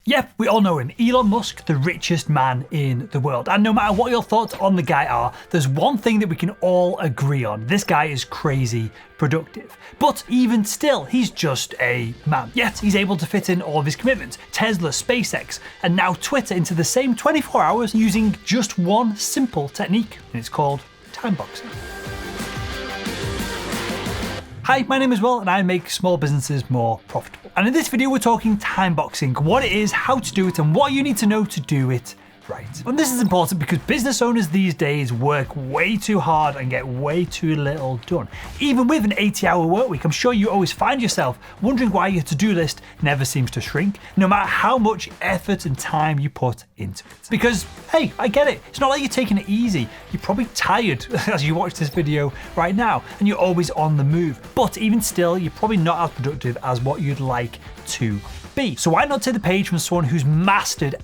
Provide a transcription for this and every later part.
Yep, we all know him, Elon Musk, the richest man in the world. And no matter what your thoughts on the guy are, there's one thing that we can all agree on. This guy is crazy productive. But even still, he's just a man. Yet he's able to fit in all of his commitments, Tesla, SpaceX, and now Twitter into the same 24 hours using just one simple technique, and it's called timeboxing. Hi, my name is Will and I make small businesses more profitable. And in this video, we're talking timeboxing, what it is, how to do it, and what you need to know to do it right. And this is important because business owners these days work way too hard and get way too little done. Even with an 80-hour work week, I'm sure you always find yourself wondering why your to-do list never seems to shrink, no matter how much effort and time you put into it. Because, hey, I get it. It's not like you're taking it easy. You're probably tired as you watch this video right now, and you're always on the move. But even still, you're probably not as productive as what you'd like to be. So why not take the page from someone who's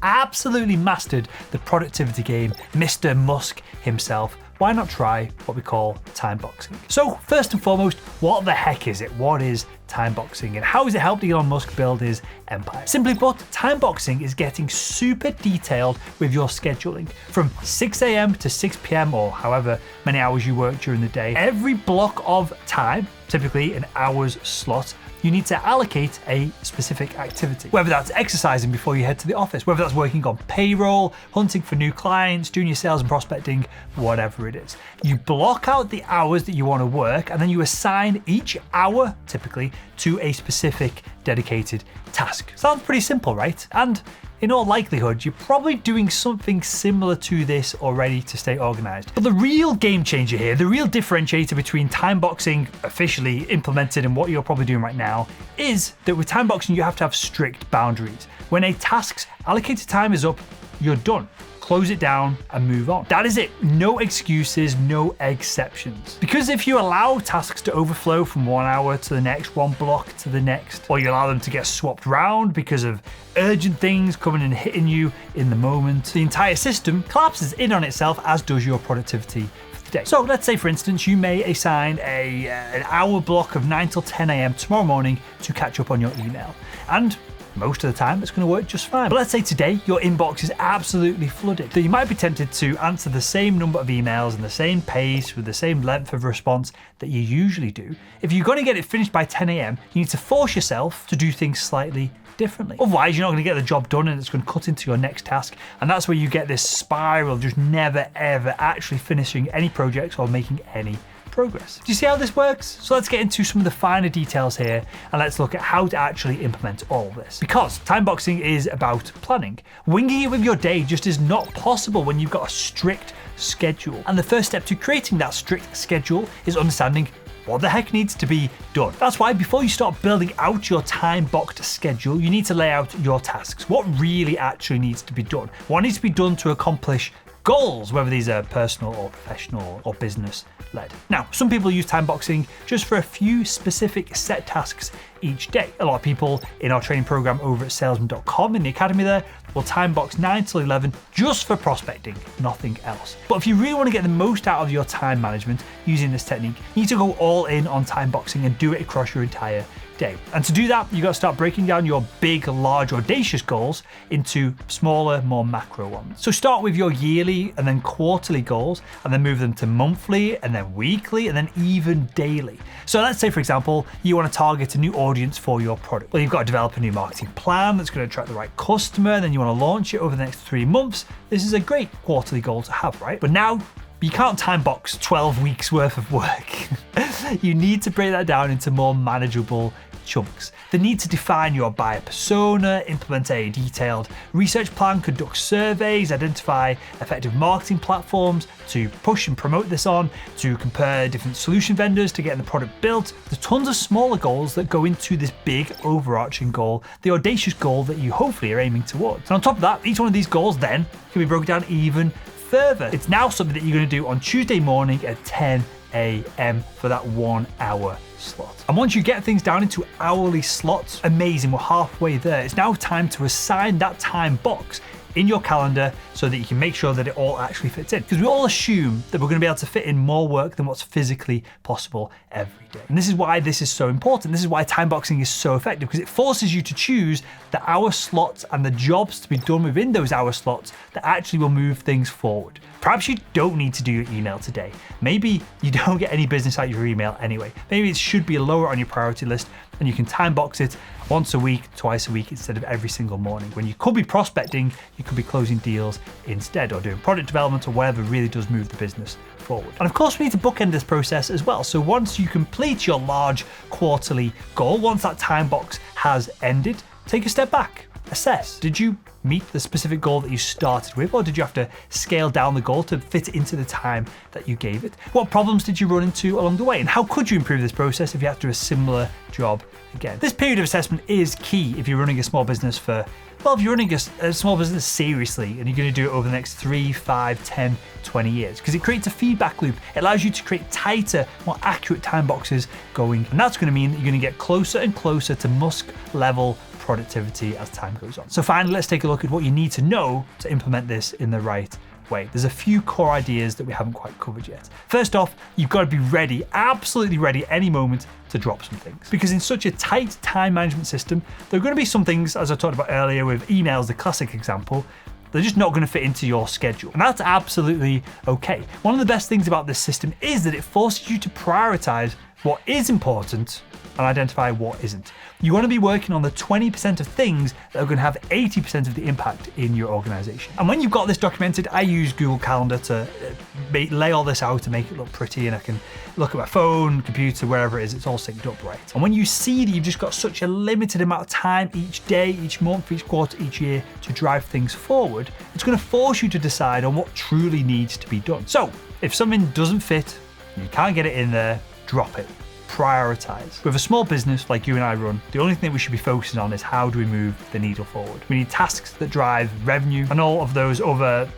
absolutely mastered the productivity game, Mr. Musk himself? Why not try what we call timeboxing? So first and foremost, what the heck is it? What is timeboxing and how has it helped Elon Musk build his empire? Simply put, timeboxing is getting super detailed with your scheduling. From 6 a.m. to 6 p.m. or however many hours you work during the day, every block of time, typically an hour's slot, you need to allocate a specific activity. Whether that's exercising before you head to the office, whether that's working on payroll, hunting for new clients, doing your sales and prospecting, whatever it is. You block out the hours that you want to work and then you assign each hour, typically, to a specific dedicated task. Sounds pretty simple, right? And in all likelihood, you're probably doing something similar to this already to stay organized. But the real game changer here, the real differentiator between timeboxing officially implemented and what you're probably doing right now, is that with timeboxing, you have to have strict boundaries. When a task's allocated time is up, you're done. Close it down and move on. That is it. No excuses, no exceptions. Because if you allow tasks to overflow from 1 hour to the next, one block to the next, or you allow them to get swapped around because of urgent things coming and hitting you in the moment, the entire system collapses in on itself, as does your productivity for the day. So let's say, for instance, you may assign an hour block of 9 till 10 a.m. tomorrow morning to catch up on your email. And most of the time, it's going to work just fine. But let's say today your inbox is absolutely flooded. So you might be tempted to answer the same number of emails and the same pace with the same length of response that you usually do. If you're going to get it finished by 10 a.m., you need to force yourself to do things slightly differently. Otherwise, you're not going to get the job done and it's going to cut into your next task. And that's where you get this spiral, just never, ever actually finishing any projects or making any progress. Do you see how this works? So let's get into some of the finer details here and let's look at how to actually implement all of this. Because timeboxing is about planning. Winging it with your day just is not possible when you've got a strict schedule. And the first step to creating that strict schedule is understanding what the heck needs to be done. That's why before you start building out your time-boxed schedule, you need to lay out your tasks. What really actually needs to be done? What needs to be done to accomplish goals, whether these are personal or professional or business led. Now, some people use timeboxing just for a few specific set tasks each day. A lot of people in our training program over at salesman.com in the academy there will timebox 9 till 11 just for prospecting, nothing else. But if you really want to get the most out of your time management using this technique, you need to go all in on timeboxing and do it across your entire day. And to do that, you got to start breaking down your big, large, audacious goals into smaller, more macro ones. So start with your yearly and then quarterly goals, and then move them to monthly and then weekly and then even daily. So let's say, for example, you want to target a new audience for your product. Well, you've got to develop a new marketing plan that's going to attract the right customer, and then you want to launch it over the next 3 months. This is a great quarterly goal to have, right? But now you can't timebox 12 weeks worth of work. You need to break that down into more manageable chunks. The need to define your buyer persona, implement a detailed research plan, conduct surveys, identify effective marketing platforms to push and promote this on, to compare different solution vendors to get the product built. There's tons of smaller goals that go into this big overarching goal, the audacious goal that you hopefully are aiming towards. And on top of that, each one of these goals then can be broken down even further. It's now something that you're going to do on Tuesday morning at 10 a.m. for that 1 hour slot. And once you get things down into hourly slots, amazing, we're halfway there. It's now time to assign that time box in your calendar so that you can make sure that it all actually fits in. Because we all assume that we're going to be able to fit in more work than what's physically possible every day. And this is why this is so important. This is why time boxing is so effective, because it forces you to choose the hour slots and the jobs to be done within those hour slots that actually will move things forward. Perhaps you don't need to do your email today. Maybe you don't get any business out of your email anyway. Maybe it should be lower on your priority list and you can time box it once a week, twice a week, instead of every single morning. When you could be prospecting, you could be closing deals instead, or doing product development or whatever really does move the business forward. And of course, we need to bookend this process as well. So once you complete your large quarterly goal, once that time box has ended, take a step back, assess. Did you meet the specific goal that you started with, or did you have to scale down the goal to fit into the time that you gave it? What problems did you run into along the way, and how could you improve this process if you have to do a similar job again? This period of assessment is key if you're running a small business if you're running a small business seriously and you're going to do it over the next 3, 5, 10, 20 years, because it creates a feedback loop. It allows you to create tighter, more accurate time boxes going, and that's going to mean that you're going to get closer and closer to Musk level productivity as time goes on. So finally, let's take a look at what you need to know to implement this in the right way. There's a few core ideas that we haven't quite covered yet. First off, you've got to be ready, absolutely ready at any moment to drop some things. Because in such a tight time management system, there are going to be some things, as I talked about earlier with emails, the classic example, they're just not going to fit into your schedule. And that's absolutely okay. One of the best things about this system is that it forces you to prioritize what is important and identify what isn't. You want to be working on the 20% of things that are going to have 80% of the impact in your organization. And when you've got this documented, I use Google Calendar to lay all this out to make it look pretty, and I can look at my phone, computer, wherever it is, it's all synced up right. And when you see that you've just got such a limited amount of time each day, each month, each quarter, each year to drive things forward, it's going to force you to decide on what truly needs to be done. So if something doesn't fit, you can't get it in there, drop it. Prioritize. With a small business like you and I run, the only thing that we should be focusing on is how do we move the needle forward. We need tasks that drive revenue, and all of those other,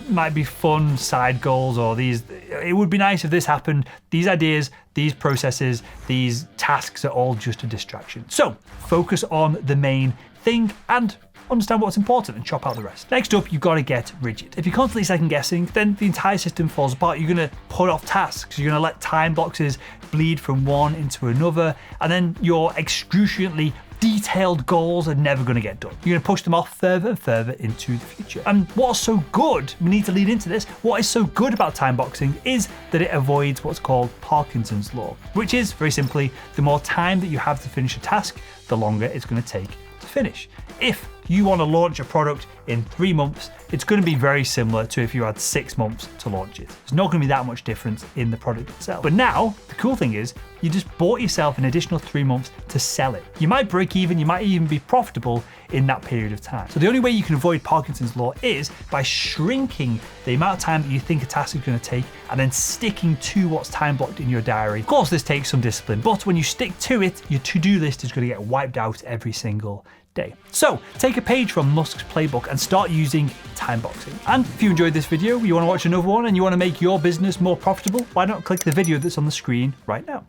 might be fun side goals, or these, it would be nice if this happened. These ideas, these processes, these tasks are all just a distraction. So focus on the main thing and understand what's important and chop out the rest. Next up, you've got to get rigid. If you're constantly second guessing, then the entire system falls apart. You're going to put off tasks. You're going to let time boxes bleed from one into another, and then your excruciatingly detailed goals are never going to get done. You're going to push them off further and further into the future. And what's so good, we need to lead into this, what is so good about time boxing is that it avoids what's called Parkinson's law, which is very simply, the more time that you have to finish a task, the longer it's going to take to finish. If you want to launch a product in 3 months, it's going to be very similar to if you had 6 months to launch it. There's not going to be that much difference in the product itself. But now, the cool thing is, you just bought yourself an additional 3 months to sell it. You might break even, you might even be profitable in that period of time. So the only way you can avoid Parkinson's law is by shrinking the amount of time that you think a task is going to take and then sticking to what's time blocked in your diary. Of course, this takes some discipline, but when you stick to it, your to-do list is going to get wiped out every single day. So take a page from Musk's playbook and start using time boxing. And if you enjoyed this video, you want to watch another one and you want to make your business more profitable, why not click the video that's on the screen right now?